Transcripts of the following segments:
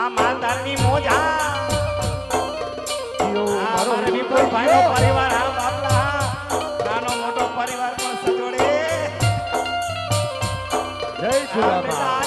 આ માલધારની મોજા મારો વિપુલ ભાઈનો પરિવાર આ બાપલા નાનો મોટો પરિવાર પણ સજોડે જય સુરાબા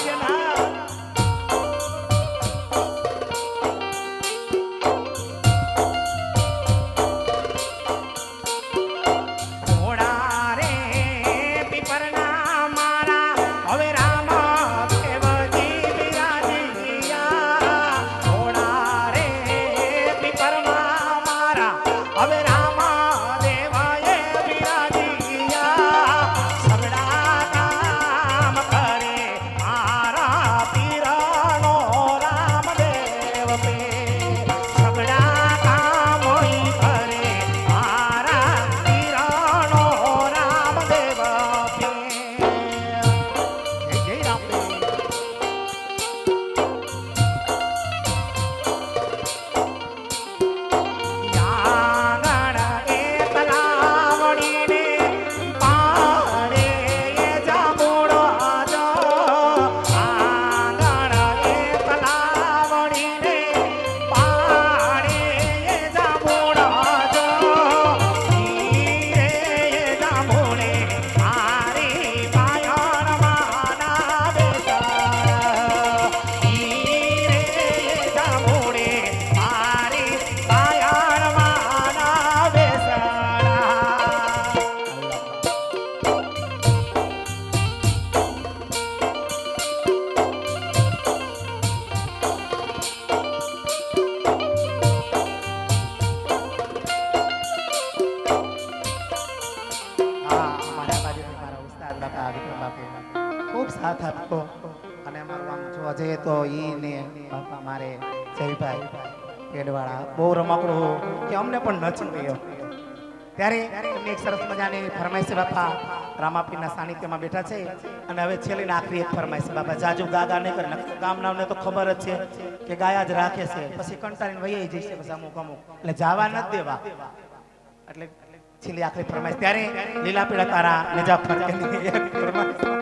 ખૂબ સાથ આપતો અને અમારું આમ જોવા જઈએ તો ઈ ને બાપા મારે જયભાઈ પેડવાળા બહુ રમકડું કે અમને પણ નચી ગયો ત્યારે એમની એક સરસ મજાની ફરમાઈશ છે બાપા રામાપીરના સાનિધ્યમાં બેઠા છે અને હવે છેલ્લી આખરી એક ફરમાઈશ બાપા જાજુ ગાગા નહીં કરે ગામનાઓને તો ખબર જ છે કે ગાયા જ રાખે છે પછી કંટાળીને વહી જશે પછી અમુક અમુક એટલે જવા નથી દેવા એટલે છેલ્લી આખરી ફરમાઈશ ત્યારે લીલા પીળા તારા નેજા ફરકેની એક ફરમાઈશ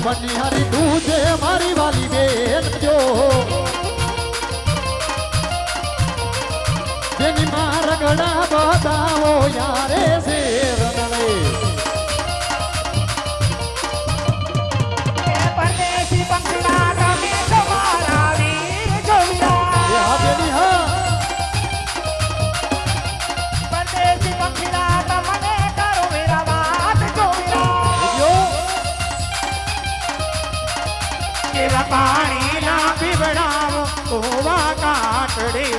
મનિહારી તું છે મારી વાલી બેન જો જેની માં રગડા બતાવો યારે શેર નવે પરદેશી પંખડા તમે તમારા વીર જોવિરા એ હા બેની હા પરદેશી પંખડા તમને કરો મેરા વાત જોવિરા જો કેવા પાણી ના પીવડાવો કોવા કાટડી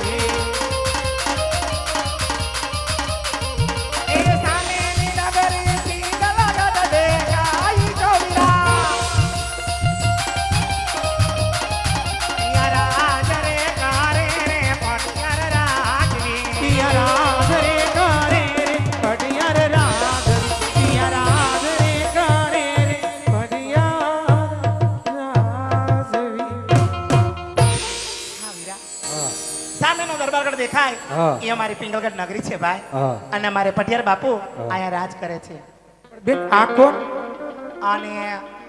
એ સામેની નગરીથી ગલગલ દેખાય જોવિરા પિયા રાજ રે કારે રે પટિયાર રાજવી પિયા રાજ રે કારે રે પટિયાર રાજવી પિયા રાજ રે કારે રે પટિયાર રાજવી હા વીરા સામેનો દરબારગઢ દેખાય હા. એ અમારી પિંગલગઢ નગરી છે ભાઈ હા અને અમારે પટિયાર બાપુ અહીંયા રાજ કરે છે બેન આ કોણ અને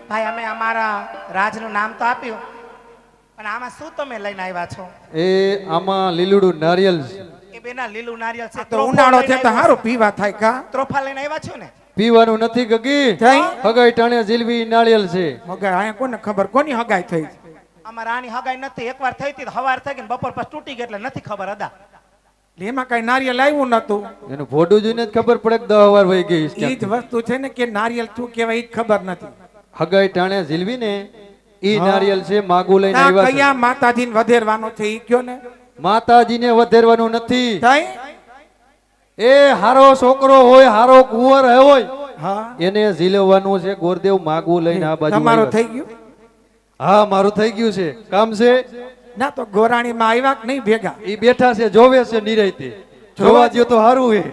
ભાઈ અમે અમારા રાજનું નામ તો આપ્યું પણ આમાં શું તમે લઈને આવ્યા છો એ આમાં લીલુડું નારિયેલ છે. એ બેના લીલું નારિયેળ છે તો ઉનાળો છે તો સારું પીવા થાય કા ત્રોફા લઈને આવ્યા છો ને પીવાનું નથી ગગી થઈ હગાઈ ટાણે જીલવી નાળિયેર છે હગાઈ અહીંયા કોને ખબર કોની હગાઈ થઈ આમાં રાણી હગાઈ નથી એકવાર થઈ હતી તો હવાર થઈ ગઈ ને બપોર પછી તૂટી ગઈ એટલે નથી ખબર અદા એટલે એમાં કઈ નારિયેલ આવ્યું નતું એનું ફોટો જોઈને જ ખબર પડે કે 10 વાર વહી ગઈ એ જ વસ્તુ છે ને કે નારિયેલ શું કહેવાય એ જ ખબર નથી હગાઈ ટાણે જીલવી ને ઈ નારિયેલ છે માગું લઈને આ આવ્યા છે કયા માતાજીને વધેરવાનો છે ઈ કયો ને માતાજીને વધેરવાનું નથી થઈ એ હારો છોકરો હોય હારો કુંવર હોય હા એને ઝીલવવાનું છે ગોરદેવ માગું લઈને આ બાજુ તમારું આવ્યા થઈ છે. ગયું હા મારું થઈ ગયું છે કામ છે ના તો ગોરાણી માં આવ્યા કે નહીં ભેગા ઈ બેઠા છે જોવે છે નિરાયતે જોવા દ્યો તો હારું હે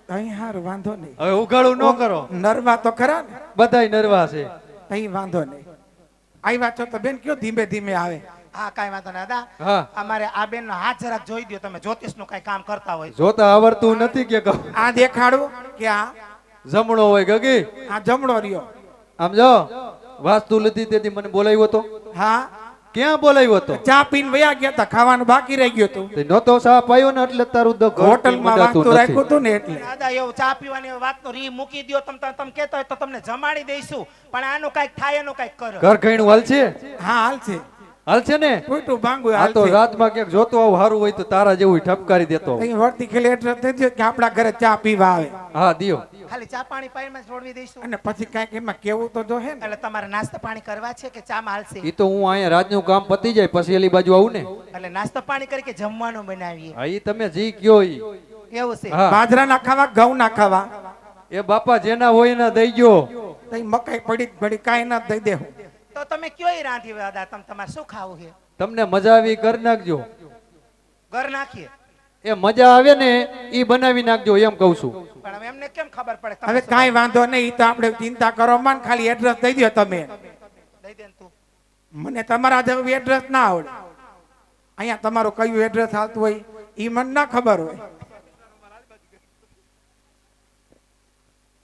અહીં હારું વાંધો નહીં હવે ઉઘાડું ન કરો નરવા તો ખરા ને બધાય નરવા છે અહીં વાંધો નહીં આવ્યા છો તો બેન કયો ધીમે ધીમે આવે હા કાંઈ વાંધો નહીં અદા હા અમારે આ બેન નો હાથ જરાક જોઈ દો તમે જ્યોતિષ નું કઈ કામ કરતા હોય જોતા આવડતું નથી કે કહું આ દેખાડું કે આ જમણો હોય ગગી આ જમણો રહ્યો આમ જો વાસ્તુ લીધી તેથી મને બોલાવ્યો તો હા ક્યાં બોલાવ્યો તો ચા પીને વયા ગયા તા ખાવાનું બાકી રહી ગયું હતું તે નહોતો સાપ આવ્યો ને એટલે તારું તો ઘર હોટલમાં મજાતું વાંચતું રાખ્યું નથી. હતું ને એટલે દાદા એવું ચા પીવાની વાતનો રી મૂકી દો તમે કહેતા હોય તો તમને જમાડી દઈશું પણ આનું કઈક થાય એનું કઈક કરો ઘર ઘઈનું હાલ છે હા હાલ છે હાલ છે ને ખોટું ભાંગું આ હાલ તો છે રાતમાં ક્યાંક જોતો આવું સારું હોય તો તારા જેવું ઠપકારી દેતો હોઉં. અહીં વર્તી ખેલે એટલે થઈ ગયું કે આપણા ઘરે ચા પીવા આવે હા દિયો ખાલી ચા પાણી પાણીમાં છોડવી દઈશું અને પછી કાંઈક એમાં કેવું તો જો હે ને એટલે તમારે નાસ્તા પાણી કરવા છે કે ચામાં હાલશે ઈ તો હું અહીંયા રાજનું કામ પતી જાય પછી એલી બાજુ આવું ને એટલે નાસ્તો પાણી કરી કે જમવાનું બનાવીએ હા ઈ તમે જી કયો ઈ એવું છે હા બાજરા ના ખાવા ઘઉં ના ખાવા એ બાપા જેના હોય એના દઈ ગયો તો ઈ મકાઈ પડી જ પડી કાંઈ ના દઈ દેવું તો તમે કયો રાંધી દાદા તમારે શું ખાવું છે તમને મજા આવી કરી નાખજો ઘર નાખીએ એ મજા આવે ને ઈ બનાવી નાખજો એમ કહું છું પણ હવે એમને કેમ ખબર પડે તમે હવે શું કાંઈ વાંધો નહીં ઈ તો આપણે ચિંતા કરો માં ખાલી એડ્રેસ દઈ દો તમે દઈ દે ને તું મને તમારા જેવું એડ્રેસ ના આવડે અહીંયા તમારું કયું એડ્રેસ આવતું હોય ઈ મને ના ખબર હોય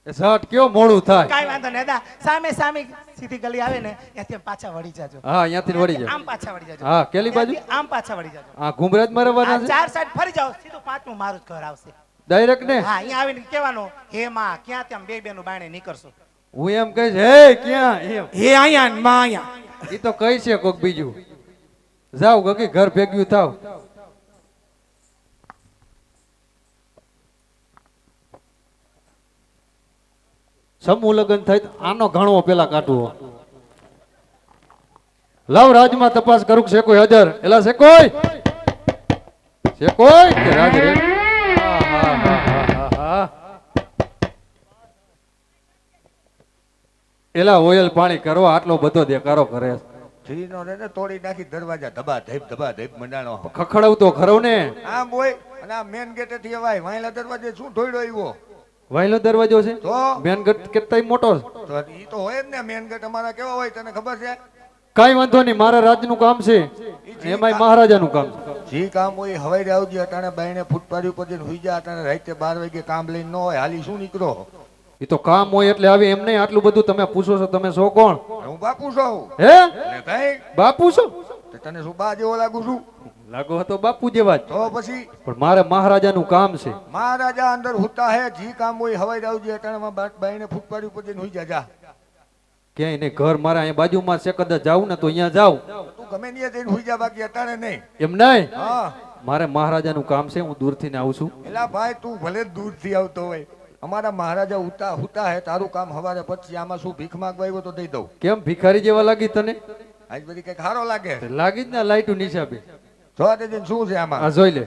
એ શર્ટ કયો મોડું થાય કાંઈ વાંધો નહીં દાદા સામે સામે સીધી ગલી આવે ને ત્યાંથી આમ પાછા વળી જાજો હા અહીંયાથી વળી જાય આમ પાછા વળી જાજો હા કેલી બાજુ ત્યાંથી આમ પાછા વળી જાજો હા ઘુમરાજ માં આ રહેવાના છે ચાર સાઈડ ફરી જાઓ સીધું પાંચમું મારું જ ઘર આવશે ડાયરેક્ટ ને હા અહીંયા આવીને કહેવાનું હે માં ક્યાં ત્યાં બે બેનું બાયણે નીકળશો હું એમ કહીશ હે ક્યાં એમ હે અહીંયા ને માં અહીંયા ઈ તો કઈ છે કોક બીજું જાવ ગગી ઘર ભેગ્યું થાવ સમૂહ લગ્ન થાય તો આનો ઘણો પેલા કાઢવો લાવ રાજમાં તપાસ કરું છે કોઈ હાજર એલા છે કોઈ કે રાજ રે આહાહાહાહા. એલા ઓયલ પાણી કરો આટલો બધો દેકારો કરે છે. જીનો ને તોડી નાખી દરવાજા ધબા ધબ મંડાણો ખખડાવ તો ખરો ને આમ હોય અને આ મેન ગેટ થી અવાય વાયલા દરવાજે શું ઠોડ્યો આવ્યો વાયલો દરવાજો છે તો મેનગઢ કેટલાય મોટો છે. તો ઈ તો હોય જ ને મેન ગેટ અમારા કેવા હોય તને ખબર છે કાઈ વાંધો નહીં મારા રાજનું કામ છે એમાંય મહારાજાનું કામ છે. જી કામ હોય હવાઈ આવજે અટાણે બાયણે ફૂટપાડી ઉપર જઈને હુઈ જા અટાણે રાતે 12 વાગે કામ લઈને ન હોય હાલી શું નીકળો એ તો કામ હોય એટલે આવે એમ નહીં. આટલું બધું તમે પૂછો છો, તમે છો કોણ? હું બાપુ છું હે એટલે કઈ બાપુ છો? તે તને શું બા જેવો લાગુ છું લાગો હતો બાપુ જેવા જ. તો પછી પણ મારે મહારાજાનું કામ છે. મહારાજા અંદર હુતા હે જી કામ હોય હવાઈ આવજે અટાણામાં બાઈને ફૂટપાડી ઉપર જઈને હુઈ જા ક્યાંય નહીં, ઘર મારા અહીંયા બાજુમાં છે, કદાચ જાઉં ને તો અહીંયા જાઉં. તું ગમે ત્યાં જઈને હુઈ જા બાકી અટાણે નહીં એમ નહીં, હા મારે મહારાજાનું કામ છે, હું દૂરથી ને આવું છું. એલા ભાઈ તું ભલે દૂરથી આવતો હોય અમારા મહારાજા હુતા હે તારું કામ હવારે પછી આમાં શું ભીખ માંગવા આવ્યો તો દઈ દઉં કેમ ભિખારી જેવા લાગી તને? આજ બધી કઈક સારો લાગે લાગી જ ને લાઈટુ નિશાબે. જોવા દેજે ને શું છે આમાં આ જોઈ લે.